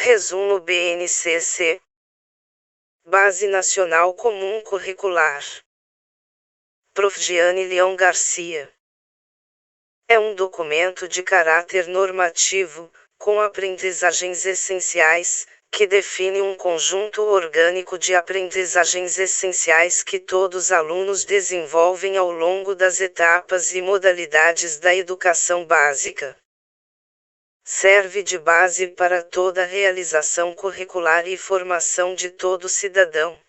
Resumo BNCC. Base Nacional Comum Curricular. Prof. Giane Leão Garcia. É um documento de caráter normativo, com aprendizagens essenciais, que define um conjunto orgânico de aprendizagens essenciais que todos os alunos desenvolvem ao longo das etapas e modalidades da educação básica. Serve de base para toda a realização curricular e formação de todo cidadão.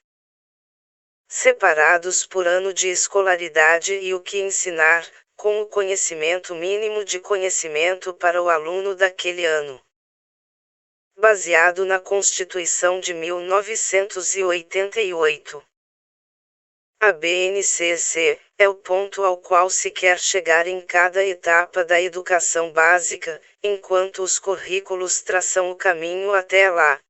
Separados por ano de escolaridade e o que ensinar, com o conhecimento mínimo de conhecimento para o aluno daquele ano. Baseado na Constituição de 1988. A BNCC é o ponto ao qual se quer chegar em cada etapa da educação básica, enquanto os currículos traçam o caminho até lá.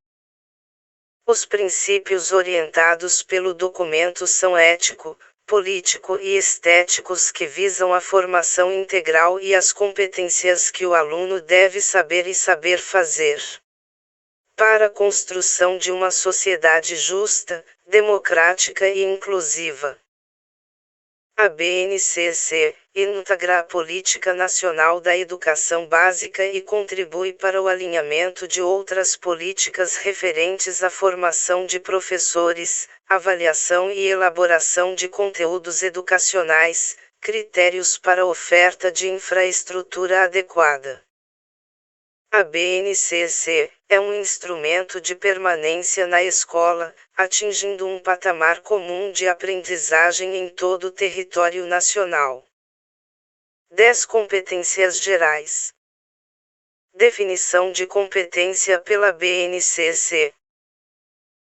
Os princípios orientados pelo documento são ético, político e estéticos que visam a formação integral e as competências que o aluno deve saber e saber fazer. Para a construção de uma sociedade justa, democrática e inclusiva. A BNCC integra a Política Nacional da Educação Básica e contribui para o alinhamento de outras políticas referentes à formação de professores, avaliação e elaboração de conteúdos educacionais, critérios para oferta de infraestrutura adequada. A BNCC é um instrumento de permanência na escola, atingindo um patamar comum de aprendizagem em todo o território nacional. 10 competências gerais. Definição de competência pela BNCC.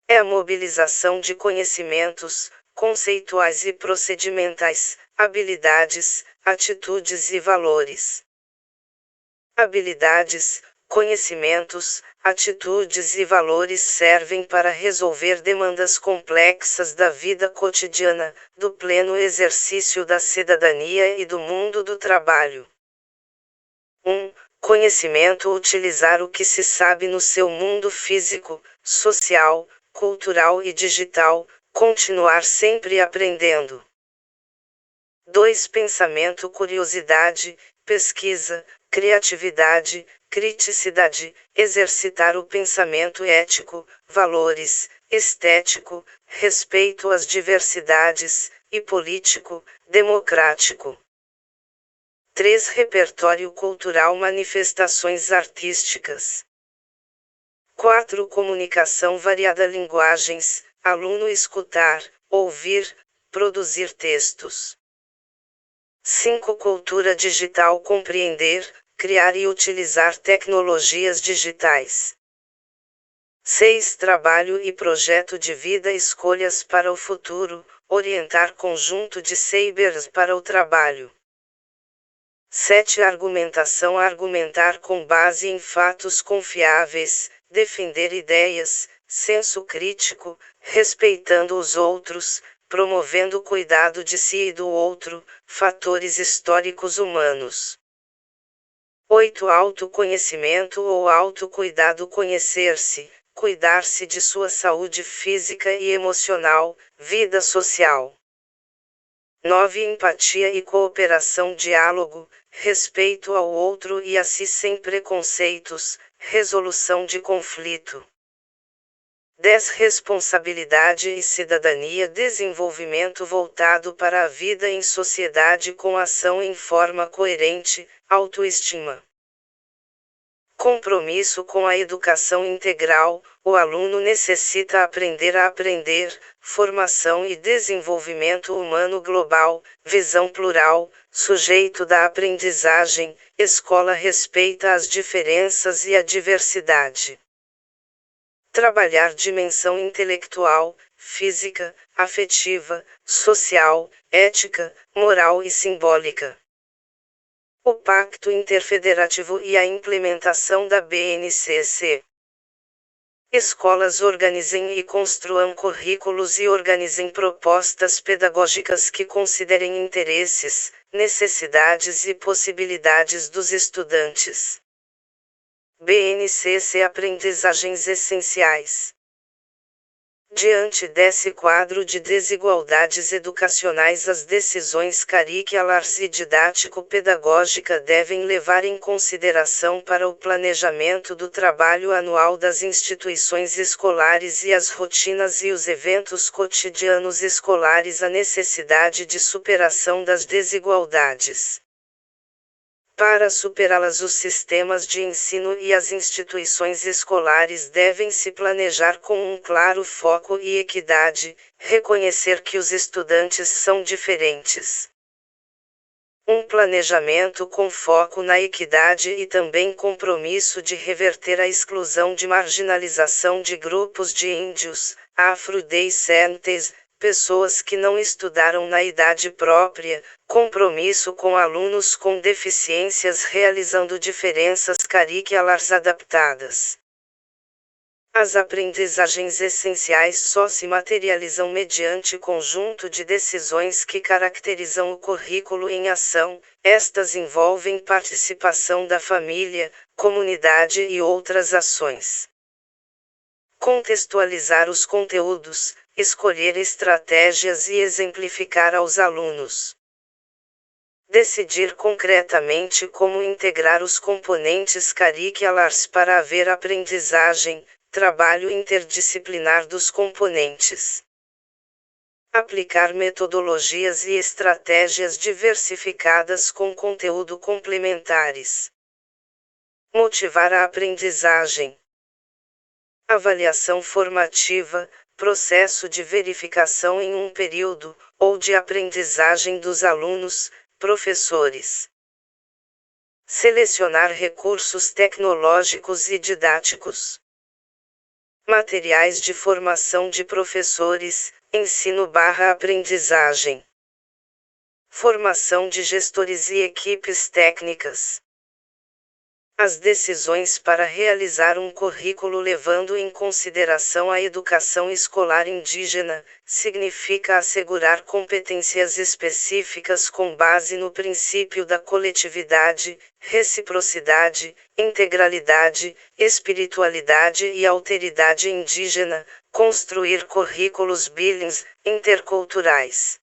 É a mobilização de conhecimentos, conceituais e procedimentais, habilidades, atitudes e valores. Habilidades, conhecimentos, atitudes e valores servem para resolver demandas complexas da vida cotidiana, do pleno exercício da cidadania e do mundo do trabalho. 1. Conhecimento: utilizar o que se sabe no seu mundo físico, social, cultural e digital, continuar sempre aprendendo. 2. Pensamento: curiosidade, pesquisa, criatividade, criticidade, exercitar o pensamento ético, valores, estético, respeito às diversidades, e político, democrático. 3. Repertório cultural: manifestações artísticas. 4. Comunicação variada: linguagens, aluno escutar, ouvir, produzir textos. 5. Cultura digital: compreender, criar e utilizar tecnologias digitais. 6. Trabalho e projeto de vida: escolhas para o futuro, orientar conjunto de saberes para o trabalho. 7. Argumentação: argumentar com base em fatos confiáveis, defender ideias, senso crítico, respeitando os outros, promovendo o cuidado de si e do outro, fatores históricos humanos. 8. Autoconhecimento ou autocuidado: conhecer-se, cuidar-se de sua saúde física e emocional, vida social. 9. Empatia e cooperação: diálogo, respeito ao outro e a si sem preconceitos, resolução de conflito. 10. Responsabilidade e cidadania: desenvolvimento voltado para a vida em sociedade com ação em forma coerente, autoestima. Compromisso com a educação integral: o aluno necessita aprender a aprender, formação e desenvolvimento humano global, visão plural, sujeito da aprendizagem, escola respeita as diferenças e a diversidade. Trabalhar dimensão intelectual, física, afetiva, social, ética, moral e simbólica. O Pacto Interfederativo e a implementação da BNCC. Escolas: organizem e construam currículos e organizem propostas pedagógicas que considerem interesses, necessidades e possibilidades dos estudantes. BNCC Aprendizagens Essenciais. Diante desse quadro de desigualdades educacionais, as decisões curriculares e didático-pedagógica devem levar em consideração para o planejamento do trabalho anual das instituições escolares e as rotinas e os eventos cotidianos escolares a necessidade de superação das desigualdades. Para superá-las, os sistemas de ensino e as instituições escolares devem se planejar com um claro foco e equidade, reconhecer que os estudantes são diferentes. Um planejamento com foco na equidade e também compromisso de reverter a exclusão de marginalização de grupos de índios, afrodescendentes, pessoas que não estudaram na idade própria, compromisso com alunos com deficiências realizando diferenças curriculares adaptadas. As aprendizagens essenciais só se materializam mediante conjunto de decisões que caracterizam o currículo em ação. Estas envolvem participação da família, comunidade e outras ações. Contextualizar os conteúdos, escolher estratégias e exemplificar aos alunos. Decidir concretamente como integrar os componentes curriculares para haver aprendizagem, trabalho interdisciplinar dos componentes. Aplicar metodologias e estratégias diversificadas com conteúdo complementares. Motivar a aprendizagem. Avaliação formativa, processo de verificação em um período, ou de aprendizagem dos alunos, professores. Selecionar recursos tecnológicos e didáticos. Materiais de formação de professores, ensino/aprendizagem. Formação de gestores e equipes técnicas. As decisões para realizar um currículo levando em consideração a educação escolar indígena, significa assegurar competências específicas com base no princípio da coletividade, reciprocidade, integralidade, espiritualidade e alteridade indígena, construir currículos bilíngues, interculturais.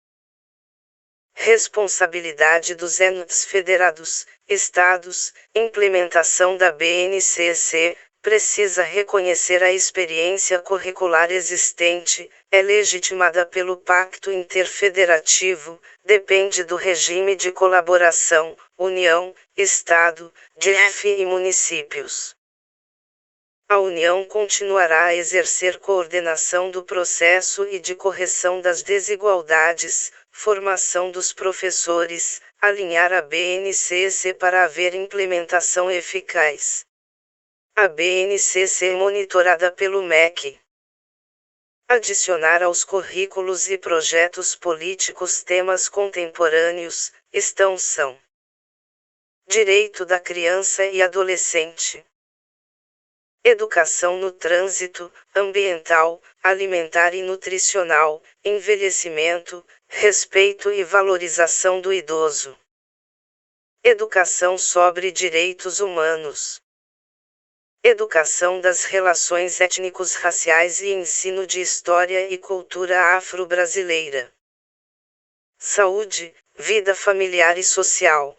Responsabilidade dos entes federados, estados, implementação da BNCC, precisa reconhecer a experiência curricular existente, é legitimada pelo Pacto Interfederativo, depende do regime de colaboração, União, Estado, DF e municípios. A União continuará a exercer coordenação do processo e de correção das desigualdades, formação dos professores, alinhar a BNCC para haver implementação eficaz. A BNCC é monitorada pelo MEC. Adicionar aos currículos e projetos políticos temas contemporâneos, são direito da criança e adolescente. Educação no trânsito, ambiental, alimentar e nutricional, envelhecimento, respeito e valorização do idoso. Educação sobre direitos humanos. Educação das relações étnicos-raciais e ensino de história e cultura afro-brasileira. Saúde, vida familiar e social.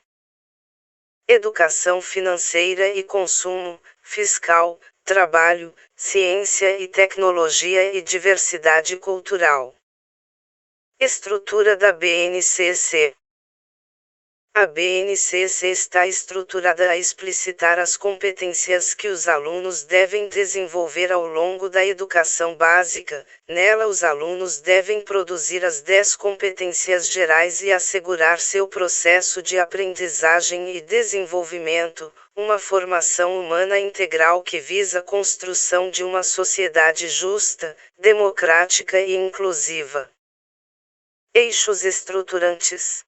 Educação financeira e consumo, fiscal, trabalho, ciência e tecnologia e diversidade cultural. Estrutura da BNCC. A BNCC está estruturada a explicitar as competências que os alunos devem desenvolver ao longo da educação básica. Nela, os alunos devem produzir as 10 competências gerais e assegurar seu processo de aprendizagem e desenvolvimento, uma formação humana integral que visa a construção de uma sociedade justa, democrática e inclusiva. Eixos estruturantes.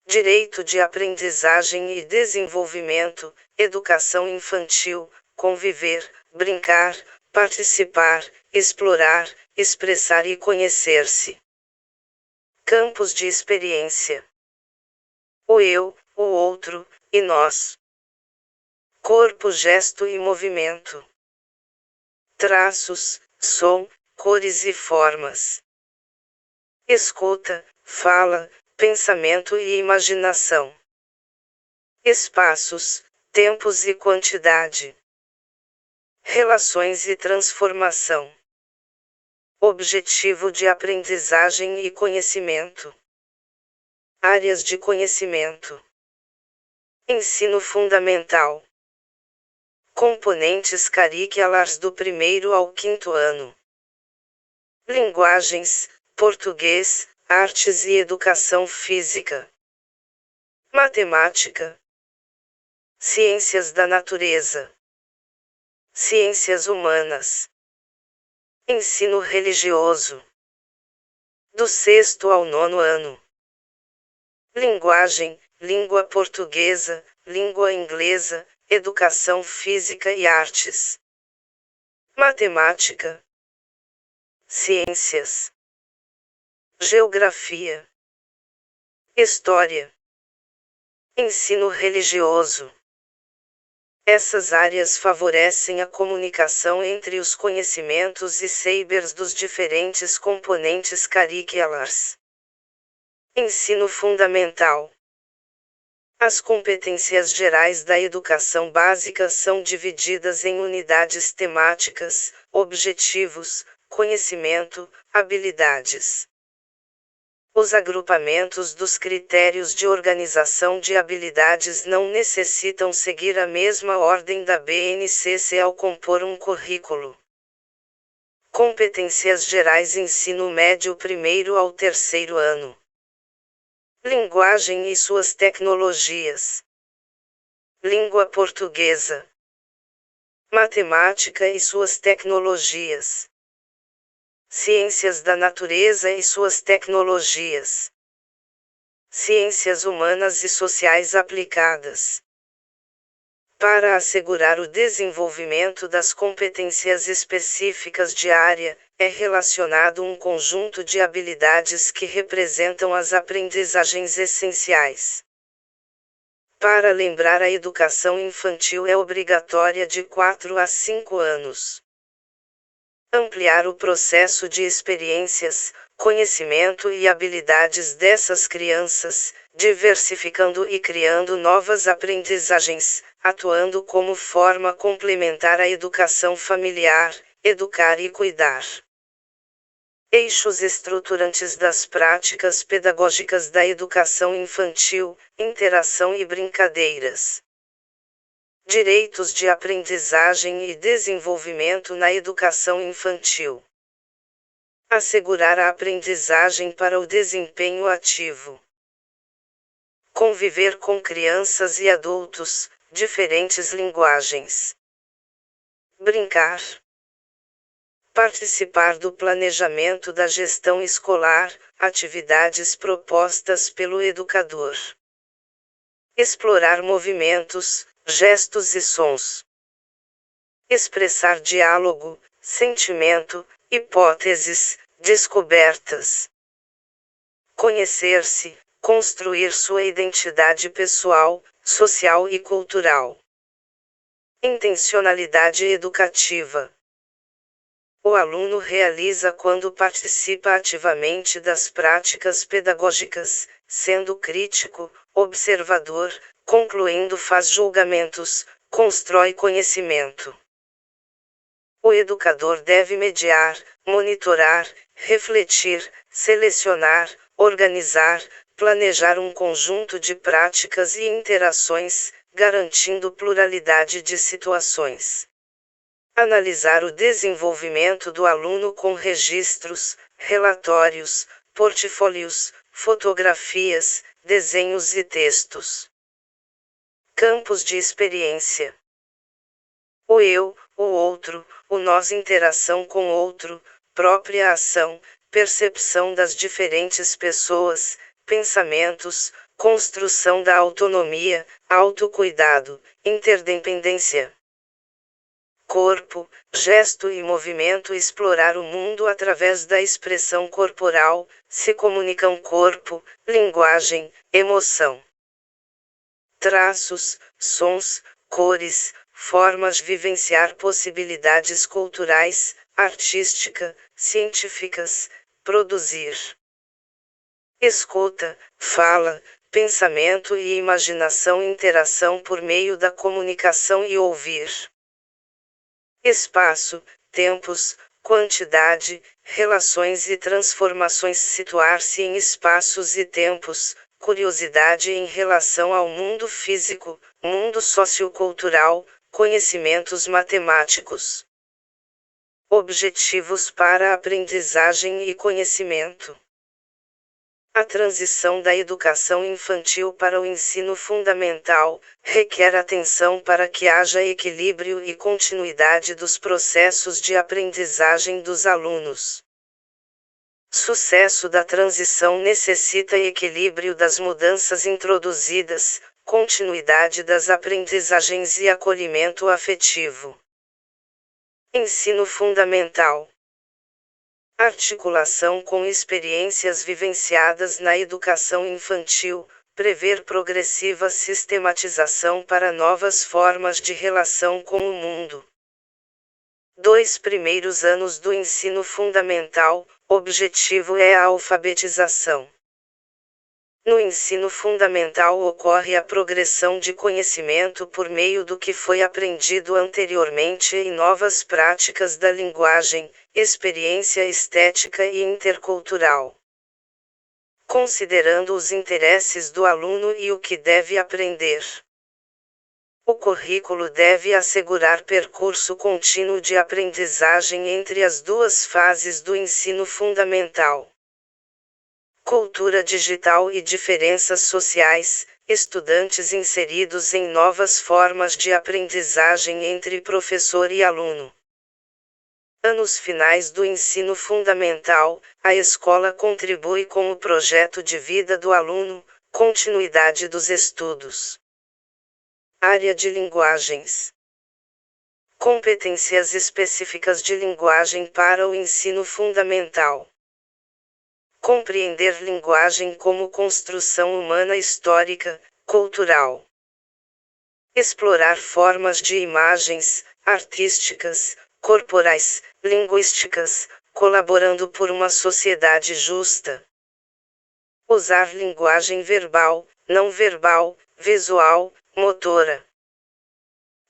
Direito de aprendizagem e desenvolvimento, educação infantil, conviver, brincar, participar, explorar, expressar e conhecer-se. Campos de experiência. O eu, o outro, e nós. corpo, gesto e movimento. Traços, som, cores e formas. Escuta, fala, pensamento e imaginação. Espaços, tempos e quantidade. Relações e transformação. Objetivo de aprendizagem e conhecimento. Áreas de conhecimento. Ensino fundamental. Componentes curriculares do 1º ao 5º ano. Linguagens, português, artes e educação física. Matemática. Ciências da natureza. Ciências humanas. Ensino religioso. Do 6º ao 9º ano. Linguagem, língua portuguesa, língua inglesa, educação física e artes. Matemática. Ciências. Geografia. História. Ensino religioso. Essas áreas favorecem a comunicação entre os conhecimentos e saberes dos diferentes componentes curriculares. Ensino fundamental. As competências gerais da educação básica são divididas em unidades temáticas, objetivos, conhecimento, habilidades. Os agrupamentos dos critérios de organização de habilidades não necessitam seguir a mesma ordem da BNCC ao compor um currículo. Competências gerais, ensino médio 1º ao 3º ano. Linguagem e suas tecnologias. Língua portuguesa. Matemática e suas tecnologias. Ciências da natureza e suas tecnologias. Ciências humanas e sociais aplicadas. Para assegurar o desenvolvimento das competências específicas de área, é relacionado um conjunto de habilidades que representam as aprendizagens essenciais. Para lembrar, a educação infantil é obrigatória de 4 a 5 anos. Ampliar o processo de experiências, conhecimento e habilidades dessas crianças, diversificando e criando novas aprendizagens, atuando como forma complementar à educação familiar, educar e cuidar. Eixos estruturantes das práticas pedagógicas da educação infantil, interação e brincadeiras. Direitos de aprendizagem e desenvolvimento na educação infantil. Assegurar a aprendizagem para o desempenho ativo. Conviver com crianças e adultos, diferentes linguagens. Brincar. Participar do planejamento da gestão escolar, atividades propostas pelo educador. Explorar movimentos, gestos e sons. Expressar diálogo, sentimento, hipóteses, descobertas. Conhecer-se, construir sua identidade pessoal, social e cultural. Intencionalidade educativa. O aluno realiza quando participa ativamente das práticas pedagógicas, sendo crítico, observador, concluindo, faz julgamentos, constrói conhecimento. O educador deve mediar, monitorar, refletir, selecionar, organizar, planejar um conjunto de práticas e interações, garantindo pluralidade de situações. Analisar o desenvolvimento do aluno com registros, relatórios, portfólios, fotografias, desenhos e textos. Campos de experiência. O eu, o outro, o nós, interação com outro, própria ação, percepção das diferentes pessoas, pensamentos, construção da autonomia, autocuidado, interdependência. Corpo, gesto e movimento. Explorar o mundo através da expressão corporal, se comunicam corpo, linguagem, emoção. Traços, sons, cores, formas de vivenciar possibilidades culturais, artística, científicas, produzir. Escuta, fala, pensamento e imaginação, interação por meio da comunicação e ouvir. Espaço, tempos, quantidade, relações e transformações, situar-se em espaços e tempos, curiosidade em relação ao mundo físico, mundo sociocultural, conhecimentos matemáticos. Objetivos para aprendizagem e conhecimento. A transição da educação infantil para o ensino fundamental requer atenção para que haja equilíbrio e continuidade dos processos de aprendizagem dos alunos. Sucesso da transição necessita equilíbrio das mudanças introduzidas, continuidade das aprendizagens e acolhimento afetivo. Ensino fundamental. Articulação com experiências vivenciadas na educação infantil, prever progressiva sistematização para novas formas de relação com o mundo. 2 primeiros anos do ensino fundamental, objetivo é a alfabetização. No ensino fundamental ocorre a progressão de conhecimento por meio do que foi aprendido anteriormente e novas práticas da linguagem, experiência estética e intercultural. Considerando os interesses do aluno e o que deve aprender. O currículo deve assegurar percurso contínuo de aprendizagem entre as duas fases do ensino fundamental. Cultura digital e diferenças sociais, estudantes inseridos em novas formas de aprendizagem entre professor e aluno. Anos finais do ensino fundamental, a escola contribui com o projeto de vida do aluno, continuidade dos estudos. Área de linguagens. Competências específicas de linguagem para o ensino fundamental. Compreender linguagem como construção humana histórica, cultural. Explorar formas de imagens, artísticas, corporais, linguísticas, colaborando por uma sociedade justa. Usar linguagem verbal, não verbal, visual, motora.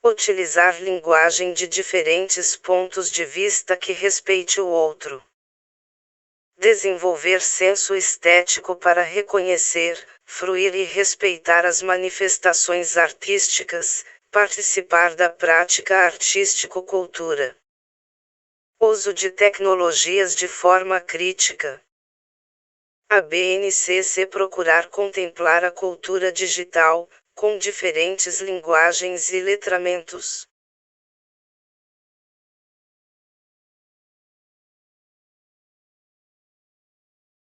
Utilizar linguagem de diferentes pontos de vista que respeite o outro. Desenvolver senso estético para reconhecer, fruir e respeitar as manifestações artísticas, participar da prática artístico-cultura. Uso de tecnologias de forma crítica. A BNCC procurar contemplar a cultura digital, com diferentes linguagens e letramentos.